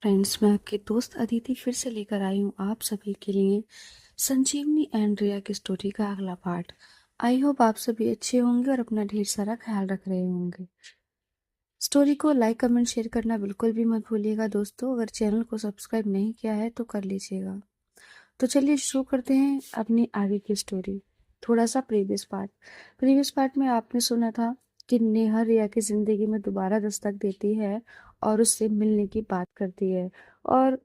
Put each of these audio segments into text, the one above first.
Friends, मैं आपकी दोस्त अदिति फिर से लेकर आई हूँ आप सभी के लिए संजीवनी एंड रिया की स्टोरी का अगला पार्ट। आई होप आप सभी अच्छे होंगे और अपना ढेर सारा ख्याल रख रहे होंगे। स्टोरी को लाइक कमेंट शेयर करना बिल्कुल भी मत भूलिएगा दोस्तों। अगर चैनल को सब्सक्राइब नहीं किया है तो कर लीजिएगा। तो चलिए शुरू करते हैं अपनी आगे की स्टोरी। थोड़ा सा प्रीवियस पार्ट में आपने सुना था कि नेहा रिया की जिंदगी में दोबारा दस्तक देती है और उससे मिलने की बात करती है। और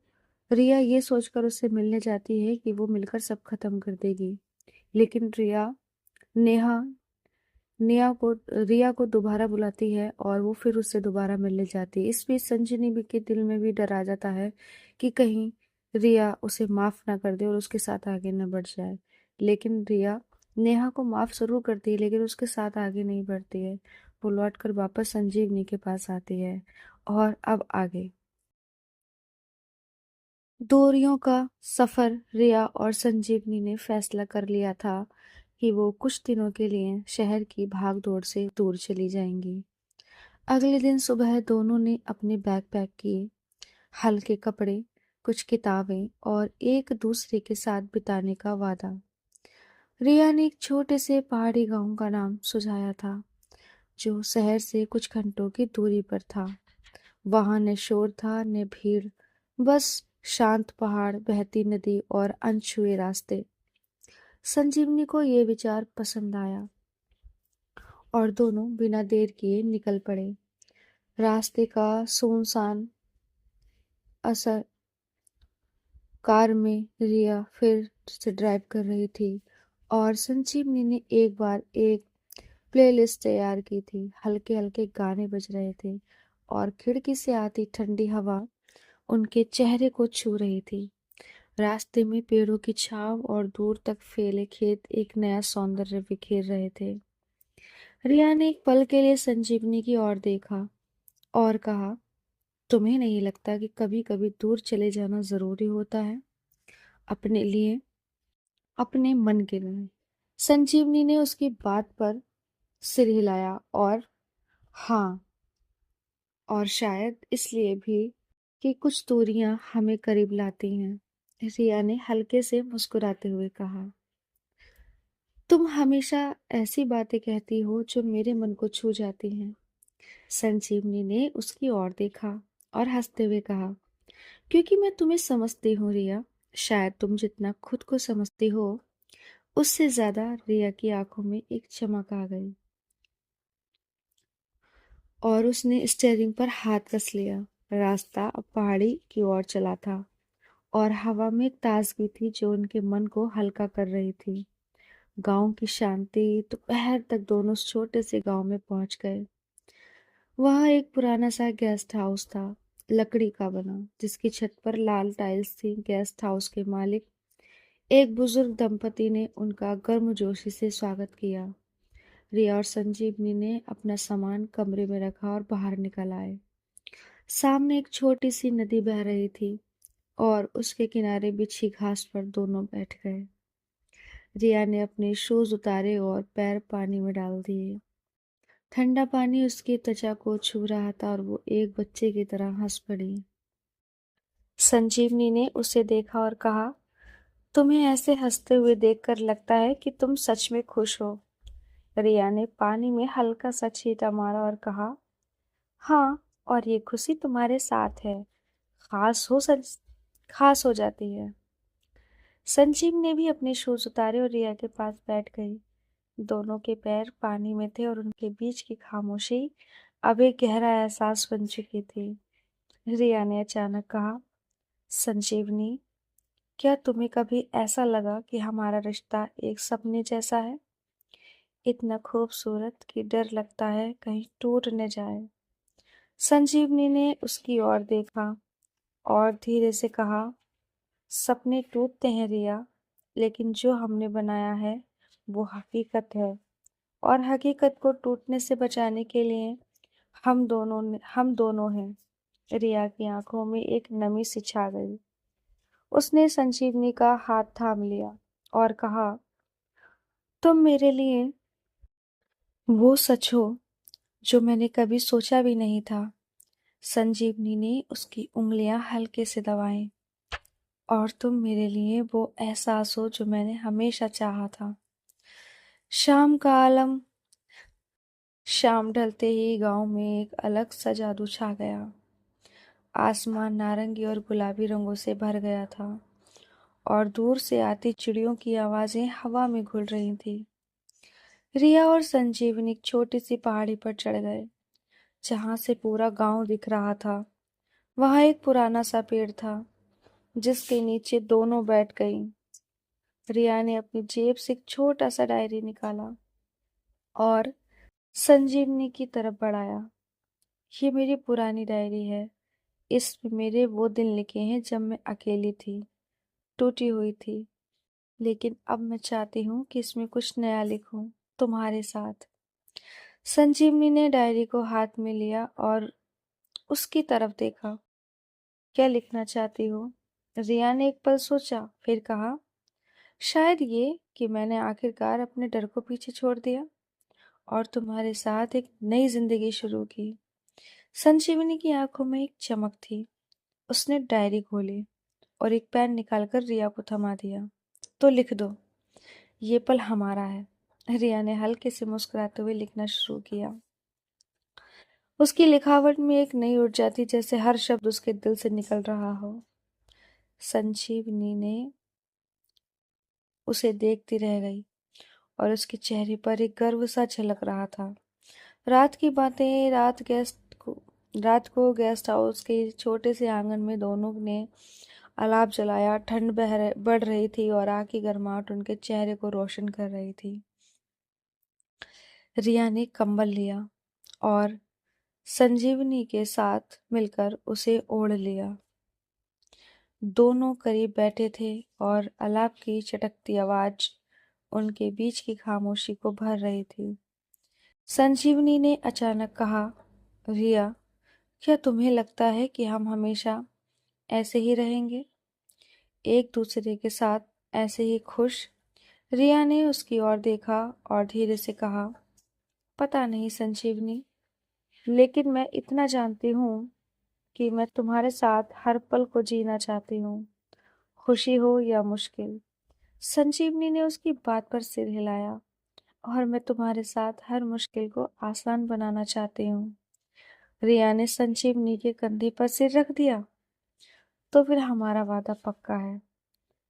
रिया ये सोचकर उससे मिलने जाती है कि वो मिलकर सब खत्म कर देगी। लेकिन नेहा रिया को दोबारा बुलाती है और वो फिर उससे दोबारा मिलने जाती है। इस बीच संजीवनी भी के दिल में भी डर आ जाता है कि कहीं रिया उसे माफ ना कर दे और उसके साथ आगे न बढ़ जाए। लेकिन रिया नेहा को माफ जरूर करती है, लेकिन उसके साथ आगे नहीं बढ़ती है। वो लौटकर वापस संजीवनी के पास आती है। और अब आगे दूरियों का सफर। रिया और संजीवनी ने फैसला कर लिया था कि वो कुछ दिनों के लिए शहर की भागदौड़ से दूर चली जाएंगी। अगले दिन सुबह दोनों ने अपने बैग पैक किए, हल्के कपड़े, कुछ किताबें और एक दूसरे के साथ बिताने का वादा। रिया ने एक छोटे से पहाड़ी गांव का नाम सुझाया था, जो शहर से कुछ घंटों की दूरी पर था। वहां न शोर था न भीड़, बस शांत पहाड़, बहती नदी और अनछुए रास्ते। संजीवनी को ये विचार पसंद आया और दोनों बिना देर किए निकल पड़े। रास्ते का सुनसान असर। कार में रिया फिर से ड्राइव कर रही थी और संजीवनी ने एक प्लेलिस्ट तैयार की थी। हल्के हल्के गाने बज रहे थे और खिड़की से आती ठंडी हवा उनके चेहरे को छू रही थी। रास्ते में पेड़ों की छांव और दूर तक फैले खेत एक नया सौंदर्य बिखेर रहे थे। रिया ने एक पल के लिए संजीवनी की ओर देखा और कहा, तुम्हें नहीं लगता कि कभी कभी दूर चले जाना जरूरी होता है? अपने लिए, अपने मन के लिए। संजीवनी ने उसकी बात पर सिर हिलाया और हाँ, और शायद इसलिए भी कि कुछ दूरियां हमें करीब लाती हैं। रिया ने हल्के से मुस्कुराते हुए कहा, तुम हमेशा ऐसी बातें कहती हो जो मेरे मन को छू जाती हैं। संजीवनी ने उसकी ओर देखा और हंसते हुए कहा, क्योंकि मैं तुम्हें समझती हूँ रिया। शायद तुम जितना खुद को समझती हो, उससे ज्यादा। रिया की आंखों में एक चमक आ गई और उसने स्टीयरिंग पर हाथ कस लिया। रास्ता अब पहाड़ी की ओर चला था और हवा में एक ताजगी थी जो उनके मन को हल्का कर रही थी। गांव की शांति। दोपहर तक दोनों उस छोटे से गांव में पहुंच गए। वहां एक पुराना सा गेस्ट हाउस था, लकड़ी का बना, जिसकी छत पर लाल टाइल्स थी। गेस्ट हाउस के मालिक, एक बुजुर्ग दंपति, ने उनका गर्मजोशी से स्वागत किया। रिया और संजीवनी ने अपना सामान कमरे में रखा और बाहर निकल आए। सामने एक छोटी सी नदी बह रही थी और उसके किनारे बिछी घास पर दोनों बैठ गए। रिया ने अपने शूज उतारे और पैर पानी में डाल दिए। ठंडा पानी उसकी त्वचा को छू रहा था और वो एक बच्चे की तरह हंस पड़ी। संजीवनी ने उसे देखा और कहा, तुम्हें ऐसे हंसते हुए देखकर लगता है कि तुम सच में खुश हो। रिया ने पानी में हल्का सा छींटा मारा और कहा, हाँ, और ये खुशी तुम्हारे साथ है, खास हो सच खास हो जाती है। संजीव ने भी अपने शूज उतारे और रिया के पास बैठ गई। दोनों के पैर पानी में थे और उनके बीच की खामोशी अब एक गहरा एहसास बन चुकी थी। रिया ने अचानक कहा, संजीवनी, क्या तुम्हें कभी ऐसा लगा कि हमारा रिश्ता एक सपने जैसा है, इतना खूबसूरत कि डर लगता है कहीं टूट न जाए? संजीवनी ने उसकी ओर देखा और धीरे से कहा, सपने टूटते हैं रिया, लेकिन जो हमने बनाया है वो हकीकत है, और हकीकत को टूटने से बचाने के लिए हम दोनों हैं। रिया की आंखों में एक नमी सी छा गई। उसने संजीवनी का हाथ थाम लिया और कहा, तुम मेरे लिए वो सच हो जो मैंने कभी सोचा भी नहीं था। संजीवनी ने उसकी उंगलियां हल्के से दबाई। और तुम मेरे लिए वो एहसास हो जो मैंने हमेशा चाहा था। शाम का आलम शाम ढलते ही गांव में एक अलग सा जादू छा गया। आसमान नारंगी और गुलाबी रंगों से भर गया था और दूर से आती चिड़ियों की आवाजें हवा में घुल रही थी। रिया और संजीवनी एक छोटी सी पहाड़ी पर चढ़ गए जहां से पूरा गांव दिख रहा था। वहां एक पुराना सा पेड़ था जिसके नीचे दोनों बैठ गईं। रिया ने अपनी जेब से एक छोटा सा डायरी निकाला और संजीवनी की तरफ बढ़ाया। ये मेरी पुरानी डायरी है। इसमें मेरे वो दिन लिखे हैं जब मैं अकेली थी, टूटी हुई थी। लेकिन अब मैं चाहती हूँ कि इसमें कुछ नया लिखूं, तुम्हारे साथ। संजीवनी ने डायरी को हाथ में लिया और उसकी तरफ देखा। क्या लिखना चाहती हो? रिया ने एक पल सोचा, फिर कहा, शायद ये कि मैंने आखिरकार अपने डर को पीछे छोड़ दिया और तुम्हारे साथ एक नई जिंदगी शुरू की। संजीवनी की आंखों में एक चमक थी। उसने डायरी खोली और एक पेन निकालकर रिया को थमा दिया। तो लिख दो, ये पल हमारा है। रिया ने हल्के से मुस्कुराते हुए लिखना शुरू किया। उसकी लिखावट में एक नई ऊर्जा थी, जैसे हर शब्द उसके दिल से निकल रहा हो। संजीवनी ने उसे देखती रह गई और उसके चेहरे पर एक गर्व सा झलक रहा था। रात की बातें रात को गेस्ट हाउस के छोटे से आंगन में दोनों ने अलाप जलाया। ठंड बढ़ रही थी और आग की गर्माहट उनके चेहरे को रोशन कर रही थी। रिया ने कंबल लिया और संजीवनी के साथ मिलकर उसे ओढ़ लिया। दोनों करीब बैठे थे और अलाप की चटकती आवाज उनके बीच की खामोशी को भर रही थी। संजीवनी ने अचानक कहा, रिया, क्या तुम्हें लगता है कि हम हमेशा ऐसे ही रहेंगे, एक दूसरे के साथ ऐसे ही खुश? रिया ने उसकी ओर देखा और धीरे से कहा, पता नहीं संजीवनी, लेकिन मैं इतना जानती हूँ कि मैं तुम्हारे साथ हर पल को जीना चाहती हूँ, खुशी हो या मुश्किल। संजीवनी ने उसकी बात पर सिर हिलाया। और मैं तुम्हारे साथ हर मुश्किल को आसान बनाना चाहती हूँ। रिया ने संजीवनी के कंधे पर सिर रख दिया। तो फिर हमारा वादा पक्का है।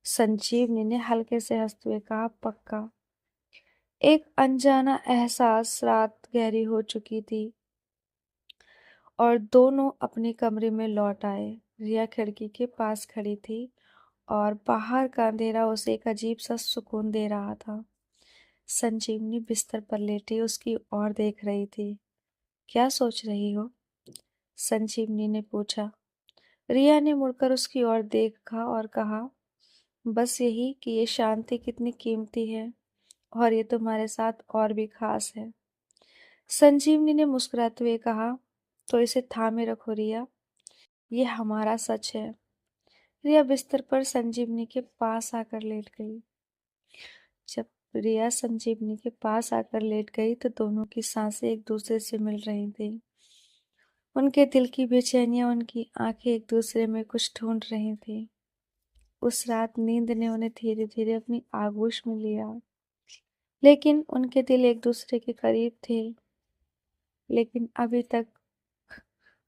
संजीवनी ने हल्के से हंसते हुए कहा, पक्का। एक अनजाना एहसास, रात गहरी हो चुकी थी और दोनों अपने कमरे में लौट आए। रिया खिड़की के पास खड़ी थी और बाहर का अंधेरा उसे एक अजीब सा सुकून दे रहा था। संजीवनी बिस्तर पर लेटी उसकी ओर देख रही थी। क्या सोच रही हो? संजीवनी ने पूछा। रिया ने मुड़कर उसकी ओर देखा और कहा, बस यही कि ये शांति कितनी कीमती है और ये तुम्हारे साथ और भी खास है। संजीवनी ने मुस्कुराते हुए कहा, तो इसे थामे रखो रिया, ये हमारा सच है। रिया बिस्तर पर संजीवनी के पास आकर लेट गई। जब रिया संजीवनी के पास आकर लेट गई तो दोनों की सांसें एक दूसरे से मिल रही थी। उनके दिल की बेचैनियां, उनकी आंखें एक दूसरे में कुछ ढूंढ रही थी। उस रात नींद ने उन्हें धीरे धीरे अपनी आगोश में लिया, लेकिन उनके दिल एक दूसरे के करीब थे। लेकिन अभी तक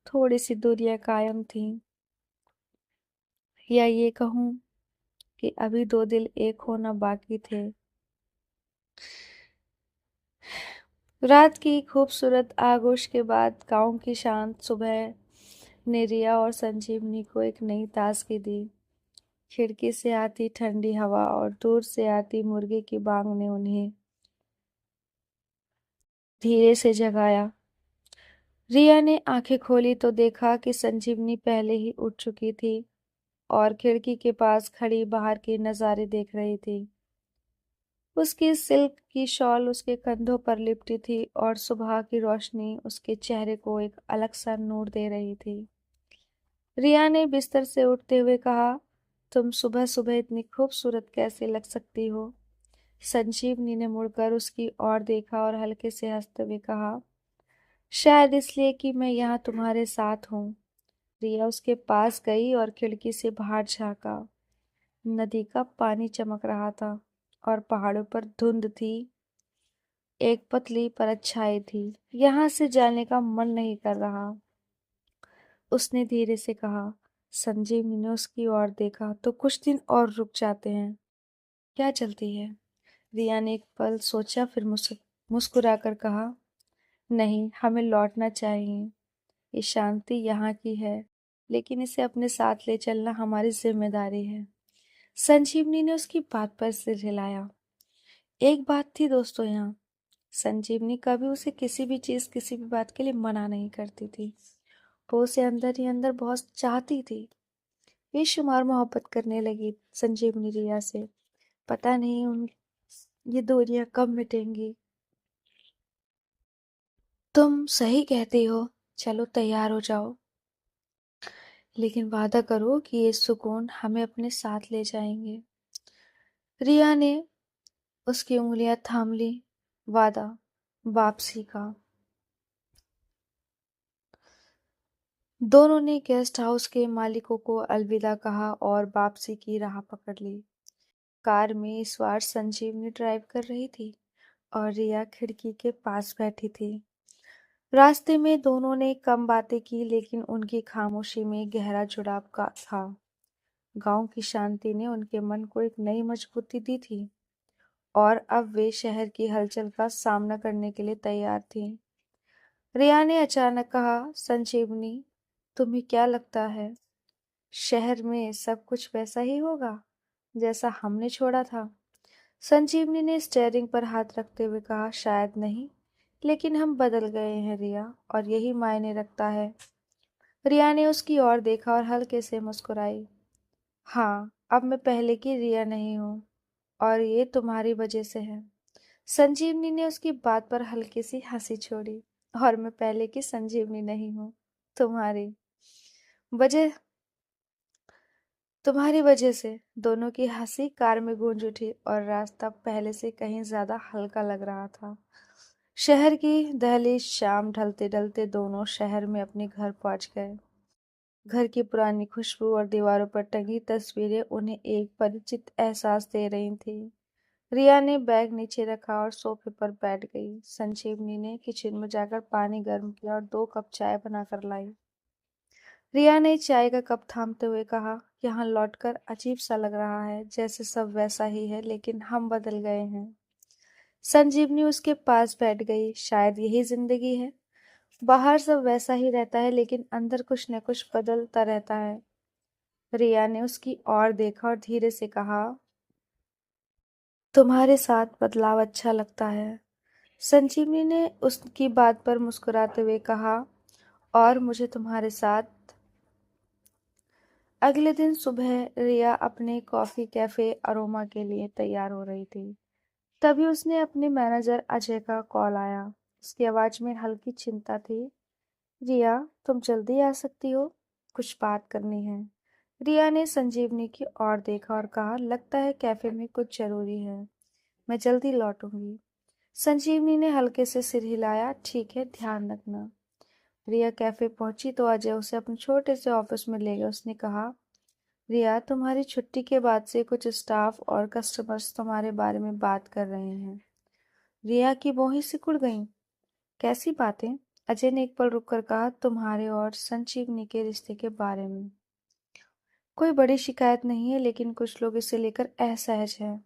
थोड़ी सी दूरियां कायम थीं, या ये कहूं कि अभी दो दिल एक होना बाकी थे। रात की खूबसूरत आगोश के बाद गांव की शांत सुबह ने रिया और संजीवनी को एक नई ताजगी दी। खिड़की से आती ठंडी हवा और दूर से आती मुर्गे की बांग ने उन्हें धीरे से जगाया। रिया ने आंखें खोली तो देखा कि संजीवनी पहले ही उठ चुकी थी और खिड़की के पास खड़ी बाहर के नजारे देख रही थी। उसकी सिल्क की शॉल उसके कंधों पर लिपटी थी और सुबह की रोशनी उसके चेहरे को एक अलग सा नूर दे रही थी। रिया ने बिस्तर से उठते हुए कहा, तुम सुबह सुबह इतनी खूबसूरत कैसे लग सकती हो? संजीवनी ने मुड़कर उसकी ओर देखा और हल्के से हंसते हुए कहा, शायद इसलिए कि मैं यहाँ तुम्हारे साथ हूँ। रिया उसके पास गई और खिड़की से बाहर झांका। नदी का पानी चमक रहा था और पहाड़ों पर धुंध थी। एक पतली परत छाई थी। यहाँ से जाने का मन नहीं कर रहा, उसने धीरे से कहा। संजीवनी ने उसकी ओर देखा। तो कुछ दिन और रुक जाते हैं। क्या चलती है? रिया ने एक पल सोचा, फिर मुस्कुराकर कहा, नहीं, हमें लौटना चाहिए। ये शांति यहाँ की है, लेकिन इसे अपने साथ ले चलना हमारी जिम्मेदारी है। संजीवनी ने उसकी बात पर सिर हिलाया। एक बात थी दोस्तों, यहाँ संजीवनी कभी उसे किसी भी चीज, किसी भी बात के लिए मना नहीं करती थी। वो उसे अंदर ही अंदर बहुत चाहती थी। बेशुमार मोहब्बत करने लगी संजीवनी रिया से। पता नहीं उन ये दूरियां कब मिटेंगी। तुम सही कहती हो, चलो तैयार हो जाओ, लेकिन वादा करो कि ये सुकून हमें अपने साथ ले जाएंगे। रिया ने उसकी उंगलियां थाम ली। वादा, वापसी का। दोनों ने गेस्ट हाउस के मालिकों को अलविदा कहा और वापसी की राह पकड़ ली। कार में इस बार संजीवनी ड्राइव कर रही थी और रिया खिड़की के पास बैठी थी। रास्ते में दोनों ने कम बातें की, लेकिन उनकी खामोशी में गहरा जुड़ाव का था। गांव की शांति ने उनके मन को एक नई मजबूती दी थी और अब वे शहर की हलचल का सामना करने के लिए तैयार थीं। रिया ने अचानक कहा, संजीवनी, तुम्हें क्या लगता है, शहर में सब कुछ वैसा ही होगा जैसा हमने छोड़ा था? संजीवनी ने स्टीयरिंग पर हाथ रखते हुए कहा, शायद नहीं, लेकिन हम बदल गए हैं रिया, और यही मायने रखता है। रिया ने उसकी ओर देखा और हल्के से मुस्कुराई। हाँ, अब मैं पहले की रिया नहीं हूँ, और ये तुम्हारी वजह से है। संजीवनी ने उसकी बात पर हल्की सी हंसी छोड़ी। और मैं पहले की संजीवनी नहीं हूँ, तुम्हारी वजह तुम्हारी वजह से। दोनों की हंसी कार में गूंज उठी और रास्ता पहले से कहीं ज्यादा हल्का लग रहा था। शहर की दहलीज, शाम ढलते ढलते दोनों शहर में अपने घर पहुंच गए। घर की पुरानी खुशबू और दीवारों पर टंगी तस्वीरें उन्हें एक परिचित एहसास दे रही थी। रिया ने बैग नीचे रखा और सोफे पर बैठ गई। संजीवनी ने किचन में जाकर पानी गर्म किया और 2 कप चाय बनाकर लाई। रिया ने चाय का कप थामते हुए कहा, यहाँ लौटकर अजीब सा लग रहा है, जैसे सब वैसा ही है, लेकिन हम बदल गए हैं। संजीवनी उसके पास बैठ गई। शायद यही जिंदगी है, बाहर सब वैसा ही रहता है, लेकिन अंदर कुछ न कुछ बदलता रहता है। रिया ने उसकी ओर देखा और धीरे से कहा, तुम्हारे साथ बदलाव अच्छा लगता है। संजीवनी ने उसकी बात पर मुस्कुराते हुए कहा, और मुझे तुम्हारे साथ। अगले दिन सुबह रिया अपने कॉफी कैफे अरोमा के लिए तैयार हो रही थी। तभी उसने अपने मैनेजर अजय का कॉल आया। उसकी आवाज में हल्की चिंता थी। रिया, तुम जल्दी आ सकती हो, कुछ बात करनी है। रिया ने संजीवनी की ओर देखा और कहा, लगता है कैफे में कुछ जरूरी है, मैं जल्दी लौटूंगी। संजीवनी ने हल्के से सिर हिलाया, ठीक है, ध्यान रखना। रिया कैफे पहुंची तो अजय उसे अपने छोटे से ऑफिस में ले गया। उसने कहा, रिया, तुम्हारी छुट्टी के बाद से कुछ स्टाफ और कस्टमर्स तुम्हारे बारे में बात कर रहे हैं। रिया की भौहें सिकुड़ गईं। कैसी बातें? अजय ने एक पल रुककर कहा, तुम्हारे और संजीवनी के रिश्ते के बारे में। कोई बड़ी शिकायत नहीं है, लेकिन कुछ लोग इसे लेकर असहज हैं।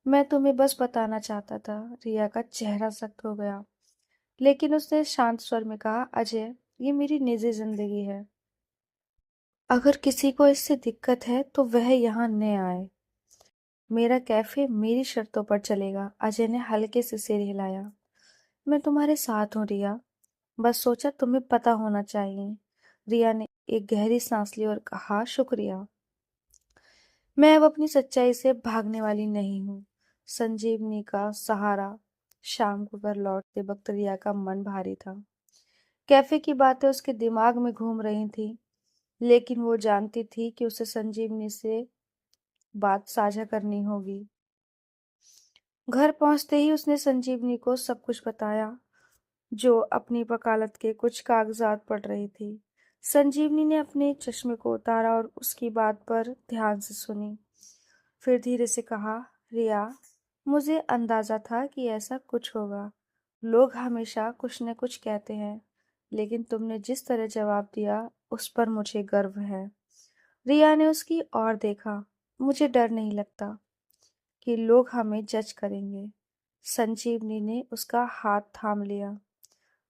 मैं तुम्हें बस बताना चाहता था। रिया का चेहरा सख्त हो गया, लेकिन उसने शांत स्वर में कहा, अजय, ये मेरी निजी जिंदगी है। अगर किसी को इससे दिक्कत है तो वह यहाँ न आए। मेरा कैफे मेरी शर्तों पर चलेगा। अजय ने हल्के से सिर हिलाया। मैं तुम्हारे साथ हूँ रिया, बस सोचा तुम्हें पता होना चाहिए। रिया ने एक गहरी सांस ली और कहा, शुक्रिया, मैं अब अपनी सच्चाई से भागने वाली नहीं हूँ। संजीवनी का सहारा। शाम को घर लौटते वक्त रिया का मन भारी था। कैफे की बातें उसके दिमाग में घूम रही थी, लेकिन वो जानती थी कि उसे संजीवनी से बात साझा करनी होगी। घर पहुंचते ही उसने संजीवनी को सब कुछ बताया। जो अपनी वकालत के कुछ कागजात पढ़ रही थी। संजीवनी ने अपने चश्मे को उतारा और उसकी बात पर ध्यान से सुनी। फिर धीरे से कहा, रिया, मुझे अंदाजा था कि ऐसा कुछ होगा। लोग हमेशा कुछ न कुछ कहते हैं, लेकिन तुमने जिस तरह जवाब दिया उस पर मुझे गर्व है। रिया ने उसकी ओर देखा। मुझे डर नहीं लगता कि लोग हमें जज करेंगे। संजीवनी ने उसका हाथ थाम लिया।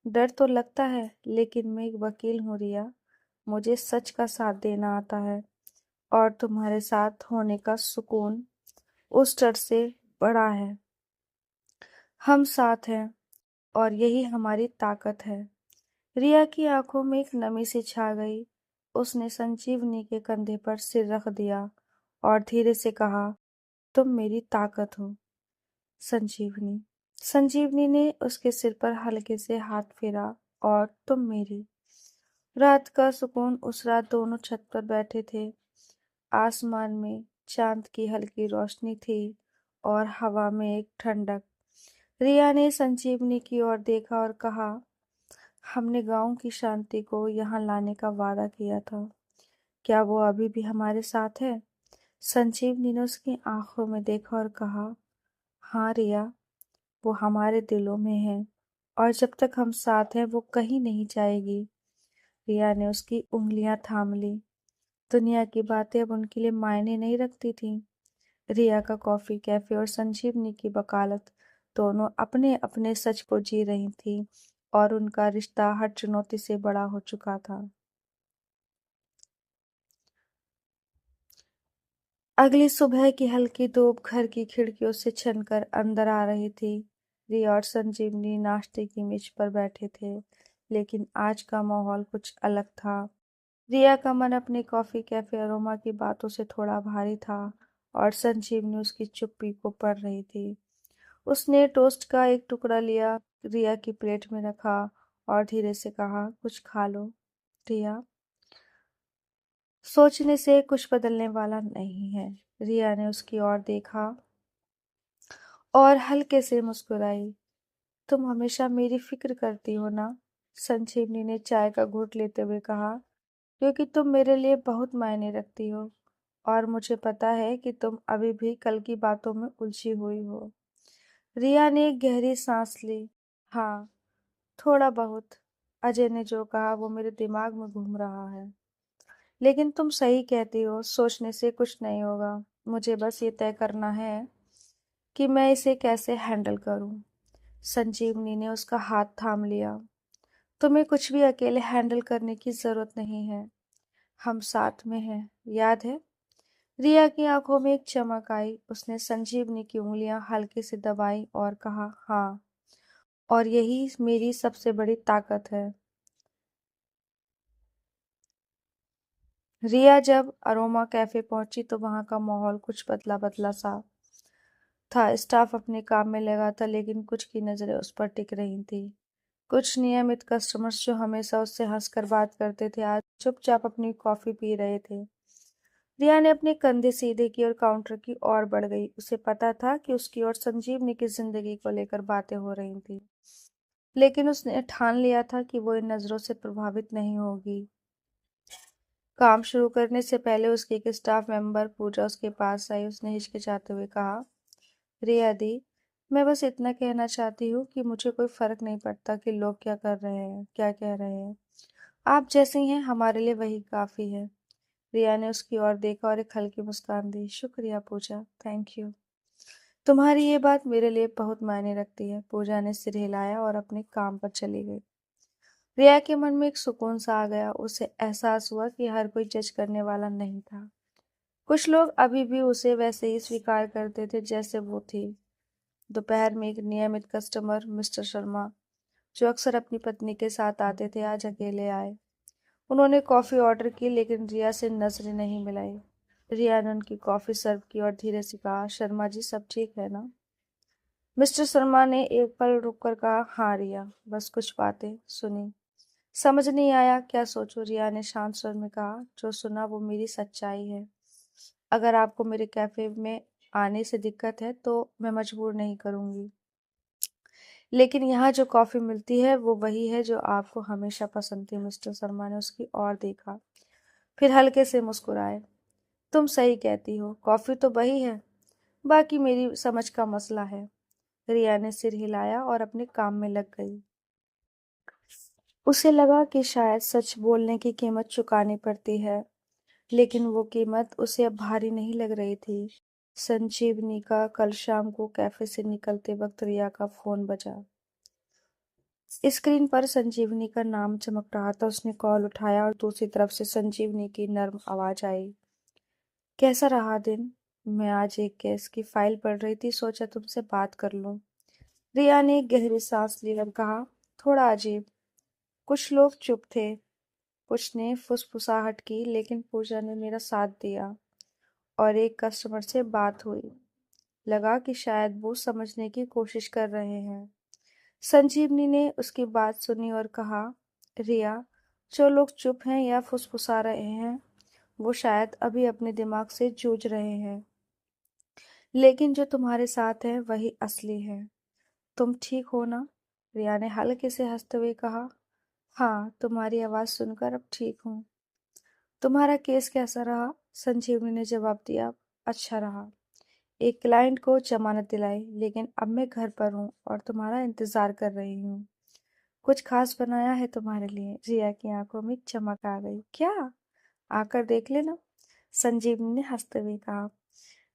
डर तो लगता है, लेकिन मैं एक वकील हूँ रिया। मुझे सच का साथ देना आता है, और तुम्हारे साथ होने का सुकून उस डर से बड़ा है। हम साथ हैं, और यही हमारी ताकत है। रिया की आंखों में एक नमी सी छा गई। उसने संजीवनी के कंधे पर सिर रख दिया और धीरे से कहा, तुम मेरी ताकत हो संजीवनी। संजीवनी ने उसके सिर पर हल्के से हाथ फेरा। और तुम मेरी। रात का सुकून। उस रात दोनों छत पर बैठे थे। आसमान में चांद की हल्की रोशनी थी और हवा में एक ठंडक। रिया ने संजीवनी की ओर देखा और कहा, हमने गांव की शांति को यहाँ लाने का वादा किया था। क्या वो अभी भी हमारे साथ है? संजीवनी ने उसकी आंखों में देखा और कहा, हाँ रिया, वो हमारे दिलों में है, और जब तक हम साथ हैं वो कहीं नहीं जाएगी। रिया ने उसकी उंगलियां थाम ली। दुनिया की बातें अब उनके लिए मायने नहीं रखती थीं। रिया का कॉफी कैफे और संजीवनी की वकालत दोनों अपने अपने सच को जी रही थीं, और उनका रिश्ता हर चुनौती से बड़ा हो चुका था। अगली सुबह की हल्की धूप घर की खिड़कियों से छनकर अंदर आ रही थी। रिया और संजीवनी नाश्ते की मेज पर बैठे थे, लेकिन आज का माहौल कुछ अलग था। रिया का मन अपने कॉफी कैफे अरोमा की बातों से थोड़ा भारी था, और संजीवनी उसकी चुप्पी को पढ़ रही थी। उसने टोस्ट का एक टुकड़ा लिया, रिया की प्लेट में रखा और धीरे से कहा, कुछ खा लो रिया। सोचने से कुछ बदलने वाला नहीं है। रिया ने उसकी ओर देखा और हल्के से मुस्कुराई। तुम हमेशा मेरी फिक्र करती हो ना? संजीवनी ने चाय का घूंट लेते हुए कहा, क्योंकि तुम मेरे लिए बहुत मायने रखती हो, और मुझे पता है कि तुम अभी भी कल की बातों में उलझी हुई हो। रिया ने एक गहरी सांस ली। हाँ, थोड़ा बहुत। अजय ने जो कहा वो मेरे दिमाग में घूम रहा है। लेकिन तुम सही कहती हो, सोचने से कुछ नहीं होगा। मुझे बस ये तय करना है कि मैं इसे कैसे हैंडल करूं। संजीवनी ने उसका हाथ थाम लिया। तुम्हें कुछ भी अकेले हैंडल करने की जरूरत नहीं है। हम साथ में हैं, याद है? रिया की आंखों में एक चमक आई। उसने संजीवनी की उंगलियां हल्के से दबाई और कहा, हाँ, और यही मेरी सबसे बड़ी ताकत है। रिया जब अरोमा कैफे पहुंची तो वहां का माहौल कुछ बदला बदला सा था। स्टाफ अपने काम में लगा था, लेकिन कुछ की नजरें उस पर टिक रही थी। कुछ नियमित कस्टमर्स जो हमेशा उससे हंसकर बात करते थे, आज चुपचाप अपनी कॉफी पी रहे थे। रिया ने अपने कंधे सीधे किए और काउंटर की ओर बढ़ गई। उसे पता था कि उसकी और संजीवनी की जिंदगी को लेकर बातें हो रही थी, लेकिन उसने ठान लिया था कि वो इन नजरों से प्रभावित नहीं होगी। काम शुरू करने से पहले उसकी एक स्टाफ मेंबर पूजा उसके पास आई। उसने हिचकिचाते हुए कहा, रिया दी, मैं बस इतना कहना चाहती हूँ कि मुझे कोई फर्क नहीं पड़ता कि लोग क्या कर रहे हैं, क्या कह रहे हैं। आप जैसी हैं हमारे लिए वही काफी है। रिया ने उसकी ओर देखा और एक हल्की मुस्कान दी। शुक्रिया पूजा, थैंक यू। तुम्हारी ये बात मेरे लिए बहुत मायने रखती है। पूजा ने सिर हिलाया और अपने काम पर चली गई। रिया के मन में एक सुकून सा आ गया। उसे एहसास हुआ कि हर कोई जज करने वाला नहीं था। कुछ लोग अभी भी उसे वैसे ही स्वीकार करते थे जैसे वो थी। दोपहर में एक नियमित कस्टमर, मिस्टर शर्मा, जो अक्सर अपनी पत्नी के साथ आते थे, आज अकेले आए। उन्होंने कॉफी ऑर्डर की, लेकिन रिया से नजरें नहीं मिलाई। रिया ने उनकी कॉफी सर्व की और धीरे से कहा, शर्मा जी, सब ठीक है ना? मिस्टर शर्मा ने एक पल रुककर कहा, हाँ रिया, बस कुछ बातें सुनी। समझ नहीं आया क्या सोचूं? रिया ने शांत स्वर में कहा, जो सुना वो मेरी सच्चाई है। अगर आपको मेरे कैफे में आने से दिक्कत है तो मैं मजबूर नहीं करूंगी। लेकिन यहाँ जो कॉफ़ी मिलती है वो वही है जो आपको हमेशा पसंद थी। मिस्टर शर्मा ने उसकी ओर देखा, फिर हल्के से मुस्कुराए। तुम सही कहती हो, कॉफ़ी तो वही है, बाकी मेरी समझ का मसला है। रिया ने सिर हिलाया और अपने काम में लग गई। उसे लगा कि शायद सच बोलने की कीमत चुकानी पड़ती है, लेकिन वो कीमत उसे अब भारी नहीं लग रही थी। संजीवनी का कल शाम को कैफे से निकलते वक्त रिया का फोन बजा। स्क्रीन पर संजीवनी का नाम चमक रहा था। उसने कॉल उठाया और दूसरी तरफ से संजीवनी की नर्म आवाज आई। कैसा रहा दिन? मैं आज एक केस की फाइल पढ़ रही थी, सोचा तुमसे बात कर लूं। रिया ने एक गहरी सांस ली और कहा, थोड़ा अजीब। कुछ लोग चुप थे, कुछ ने फुसफुसाहट की, लेकिन पूजा ने मेरा साथ दिया और एक कस्टमर से बात हुई। लगा कि शायद वो समझने की कोशिश कर रहे हैं। संजीवनी ने उसकी बात सुनी और कहा, रिया, जो लोग चुप हैं या फुसफुसा रहे हैं वो शायद अभी अपने दिमाग से जूझ रहे हैं, लेकिन जो तुम्हारे साथ है वही असली है। तुम ठीक हो ना? रिया ने हल्के से हंसते हुए कहा, हाँ, तुम्हारी आवाज़ सुनकर अब ठीक हूँ। तुम्हारा केस कैसा रहा? संजीवनी ने जवाब दिया, अच्छा रहा। एक क्लाइंट को जमानत दिलाई, लेकिन अब मैं घर पर हूँ और तुम्हारा इंतजार कर रही हूँ। कुछ खास बनाया है तुम्हारे लिए? जिया की आंखों में चमक आ गई। क्या? आकर देख लेना, संजीवनी ने हंसते हुए कहा।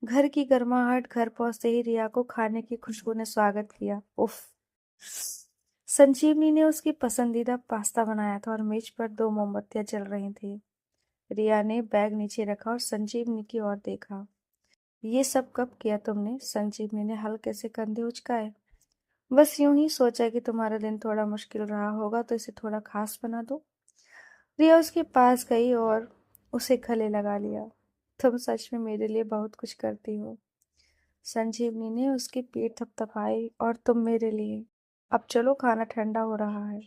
घर की गर्माहट घर पहुंचते ही रिया को खाने की खुशबू ने स्वागत किया। उफ! संजीवनी ने उसकी पसंदीदा पास्ता बनाया था और मेज पर 2 मोमबत्तियां जल रही थी। रिया ने बैग नीचे रखा और संजीवनी की ओर देखा। ये सब कब किया तुमने? संजीवनी ने हल्के से कंधे उचकाए। बस यूं ही सोचा कि तुम्हारा दिन थोड़ा मुश्किल रहा होगा तो इसे थोड़ा खास बना दो। रिया उसके पास गई और उसे गले लगा लिया। तुम सच में मेरे लिए बहुत कुछ करती हो। संजीवनी ने उसकी पीठ थपथपाई। और तुम मेरे लिए। अब चलो, खाना ठंडा हो रहा है।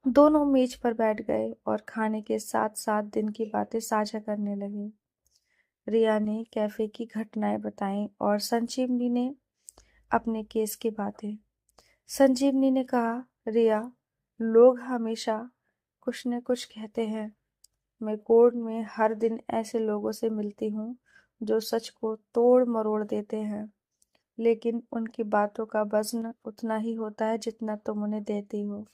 दोनों मेज पर बैठ गए और खाने के साथ साथ दिन की बातें साझा करने लगे। रिया ने कैफे की घटनाएं बताईं और संजीवनी ने अपने केस की बातें। संजीवनी ने कहा, रिया, लोग हमेशा कुछ न कुछ कहते हैं। मैं कोर्ट में हर दिन ऐसे लोगों से मिलती हूँ जो सच को तोड़ मरोड़ देते हैं, लेकिन उनकी बातों का वजन उतना ही होता है जितना तुम उन्हें देती हो।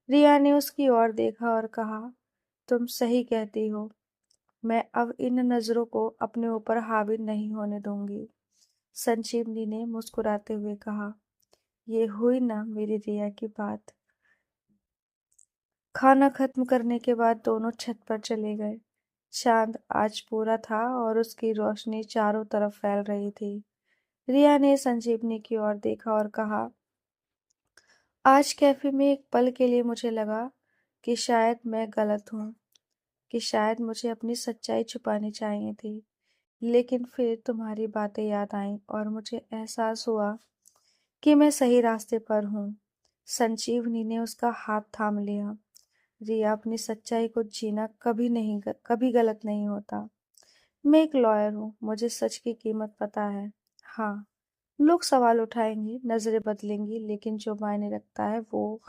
रिया ने उसकी ओर देखा और कहा, तुम सही कहती हो। मैं अब इन नज़रों को अपने ऊपर हावी नहीं होने दूंगी। संजीवनी ने मुस्कुराते हुए कहा, ये हुई ना मेरी रिया की बात। खाना खत्म करने के बाद दोनों छत पर चले गए। चांद आज पूरा था और उसकी रोशनी चारों तरफ फैल रही थी। रिया ने संजीवनी की ओर देखा और कहा, आज कैफे में एक पल के लिए मुझे लगा कि शायद मैं गलत हूँ, कि शायद मुझे अपनी सच्चाई छुपानी चाहिए थी। लेकिन फिर तुम्हारी बातें याद आईं और मुझे एहसास हुआ कि मैं सही रास्ते पर हूँ। संजीवनी ने उसका हाथ थाम लिया। रिया, अपनी सच्चाई को जीना कभी गलत नहीं होता। मैं एक लॉयर हूँ, मुझे सच की कीमत पता है। हाँ, लोग सवाल उठाएंगे, नजरें बदलेंगी, लेकिन जो मायने रखता है वो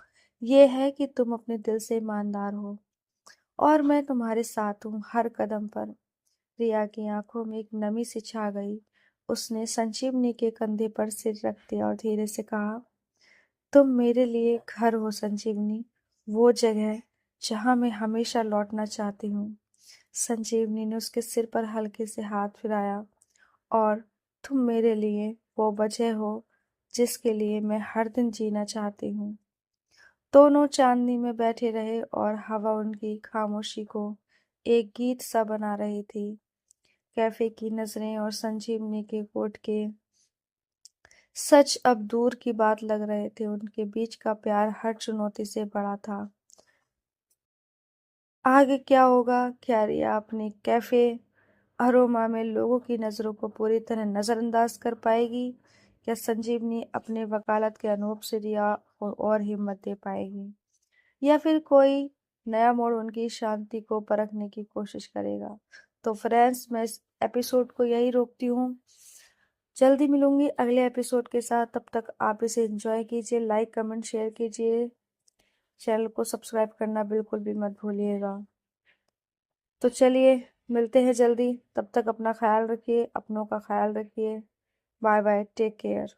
ये है कि तुम अपने दिल से ईमानदार हो। और मैं तुम्हारे साथ हूँ हर कदम पर। रिया की आंखों में एक नमी सी छा गई। उसने संजीवनी के कंधे पर सिर रख दिया और धीरे से कहा, तुम मेरे लिए घर हो संजीवनी, वो जगह जहाँ मैं हमेशा लौटना चाहती हूँ। संजीवनी ने उसके सिर पर हल्के से हाथ फिराया। और तुम मेरे लिए वो वजह हो जिसके लिए मैं हर दिन जीना चाहती हूँ। दोनों चांदनी में बैठे रहे और हवा उनकी खामोशी को एक गीत सा बना रही थी। कैफे की नजरें और संजीवनी के कोट के सच अब दूर की बात लग रहे थे। उनके बीच का प्यार हर चुनौती से बड़ा था। आगे क्या होगा? क्या रिया अपने कैफे अरोमा में लोगों की नज़रों को पूरी तरह नज़रअंदाज कर पाएगी, या संजीवनी अपने वकालत के अनूप से रिया को और हिम्मत दे पाएगी, या फिर कोई नया मोड़ उनकी शांति को परखने की कोशिश करेगा? तो फ्रेंड्स, मैं इस एपिसोड को यही रोकती हूँ। जल्दी मिलूंगी अगले एपिसोड के साथ। तब तक आप इसे एंजॉय कीजिए, लाइक कमेंट शेयर कीजिए, चैनल को सब्सक्राइब करना बिल्कुल भी मत भूलिएगा। तो चलिए मिलते हैं जल्दी, तब तक अपना ख्याल रखिए, अपनों का ख्याल रखिए। Bye bye, take care.